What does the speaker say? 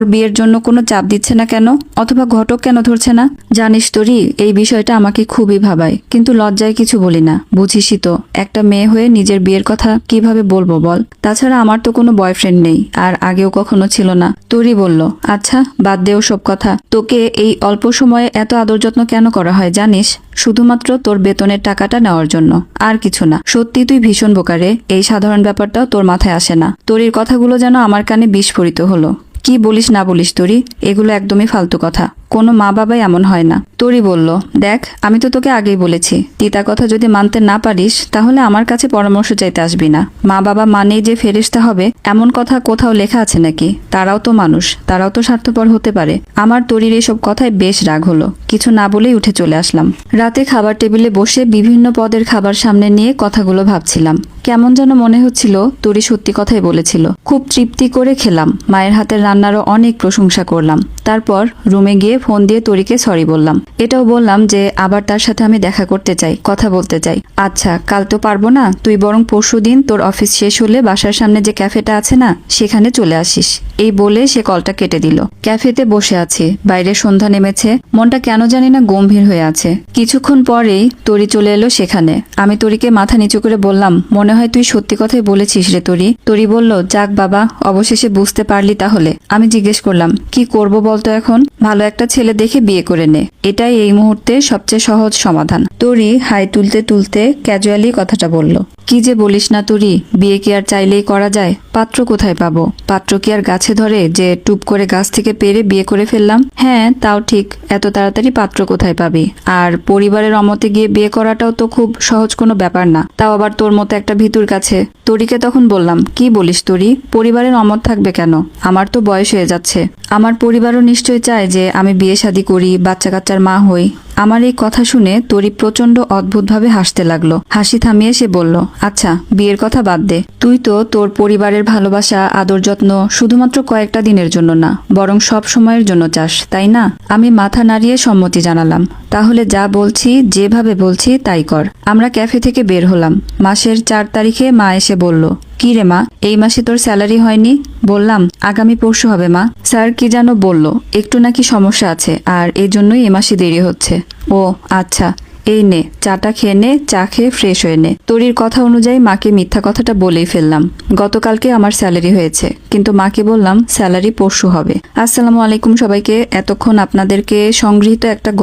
বিয়ের জন্য কোনো চাপ দিচ্ছে না কেন, অথবা ঘটক কেন ধরছে না? জানিস তোরি, এই বিষয়টা আমাকে খুবই ভাবায়, কিন্তু লজ্জায় কিছু বলি না। বুঝিসই তো, একটা মেয়ে হয়ে নিজের বিয়ের কথা কিভাবে বলবো বল? তাছাড়া আমার তো কোনো বয়ফ্রেন্ড নেই, আর আগেও কখনো ছিল না। তোরি বলল, আচ্ছা বাদ দেও সব কথা। তোকে এই অল্প সময়ে এত আদর যত্ন কেন করা হয় জানিস? শুধুমাত্র তোর বেতনের টাকাটা নেওয়ার জন্য, আর কিছু না। সত্যি তুই ভীষণ বোকারে, এই সাধারণ ব্যাপারটাও তোর মাথায় আসে না। তোরির কথাগুলো যেন আমার কানে বিস্ফোরিত হলো। কি বলিস না বলিস তোরি, এগুলো একদমই ফালতু কথা। কোনো মা বাবাই এমন হয় না। তোরি বলল, দেখ আমি তো তোকে আগেই বলেছি, তিতা কথা যদি মানতে না পারিস তাহলে আমার কাছে পরামর্শ চাইতে আসবি না। মা বাবা মানেই যে ফেরেশতা হবে এমন কথা কোথাও লেখা আছে নাকি? তারাও তো মানুষ, তারাও তো স্বার্থপর হতে পারে। আমার তোরির এসব কথায় বেশ রাগ হলো, কিছু না বলেই উঠে চলে আসলাম। রাতে খাবার টেবিলে বসে বিভিন্ন পদের খাবার সামনে নিয়ে কথাগুলো ভাবছিলাম। কেমন যেন মনে হচ্ছিল তোরি সত্যি কথাই বলেছিল। খুব তৃপ্তি করে খেলাম, মায়ের হাতের রান্নারও অনেক প্রশংসা করলাম। তারপর রুমে গিয়ে ফোন দিয়ে তোরিকে সরি বললাম। এটাও বললাম যে আবার তার সাথে আমি দেখা করতে চাই, কথা বলতে চাই। আচ্ছা কাল তো পারবো না, তুই বরং পরশুদিন তোর অফিস শেষ হলে বাসার সামনে যে ক্যাফেটা আছে না, সেখানে চলে আসিস। এই বলে সে কলটা কেটে দিল। ক্যাফেতে বসে আছি, বাইরে সন্ধ্যা নেমেছে, মনটা কেন জানি না গম্ভীর হয়ে আছে। কিছুক্ষণ পরেই তোরি চলে এলো সেখানে। আমি তোরিকে মাথা নিচু করে বললাম, মনে হয় তুই সত্যি কথাই বলেছিস রে তোরি। তোরি বলল, যাক বাবা, অবশেষে বুঝতে পারলি তাহলে। আমি জিজ্ঞেস করলাম, কি করব বলতো এখন? ভালো একটা ছেলে দেখে বিয়ে করে নে, এটাই এই মুহূর্তে সবচেয়ে সহজ সমাধান। তোরি হাই তুলতে তুলতে ক্যাজুয়ালি কথাটা বলল। কি যে বলিস না তোরি, বিয়ে কি আর চাইলেই করা যায়? পাত্র কোথায় পাবো? পাত্র কি আর গাছে ধরে যে টুপ করে গাছ থেকে পেরে বিয়ে করে ফেললাম? হ্যাঁ তাও ঠিক, এত তাড়াতাড়ি পাত্র কোথায় পাবি? আর পরিবারের অমতে গিয়ে বিয়ে করাটাও তো খুব সহজ কোনো ব্যাপার না, তাও আবার তোর মতো একটা ভিতুর কাছে। তোরিকে তখন বললাম, কি বলিস তোরি, পরিবারের অমত থাকবে কেন? আমার তো বয়স হয়ে যাচ্ছে, আমার পরিবারও নিশ্চয় চায় যে আমি বিয়ে শাদী করি, বাচ্চা কাচ্চার মা হই। আমার এই কথা শুনে তোরি প্রচন্ড অদ্ভুতভাবে হাসতে লাগলো। হাসি থামিয়ে সে বলল, আচ্ছা বিয়ের কথা বাদ দে, তুই তো তোর পরিবারের ভালোবাসা আদর যত্ন শুধুমাত্র কয়েকটা দিনের জন্য না, বরং সব সময়ের জন্য চাস, তাই না? আমি মাথা নাড়িয়ে সম্মতি জানালাম। তাহলে যা বলছি, যেভাবে বলছি তাই কর। আমরা ক্যাফে থেকে বের হলাম। মাসের 4 তারিখে মা এসে বলল, কি রে মা, এই মাসে তোর স্যালারি হয়নি? বললাম, আগামী পরশু হবে মা। স্যার কি যেন বলল, একটু নাকি সমস্যা আছে, আর এই জন্যই এ মাসে দেরি হচ্ছে। ও আচ্ছা, এই নে চাটা খেয়ে নে, চা খেয়ে ফ্রেশ হয়ে নে। তোরির কথা অনুযায়ী মাকে মিথ্যা কথাটা বলেই ফেললাম। গতকালকে আমার স্যালারি হয়েছে, কিন্তু মাকে বললাম স্যালারি পরশু হবে। আসসালামু আলাইকুম সবাইকে। এতক্ষণ আপনাদেরকে সংগৃহীত একটা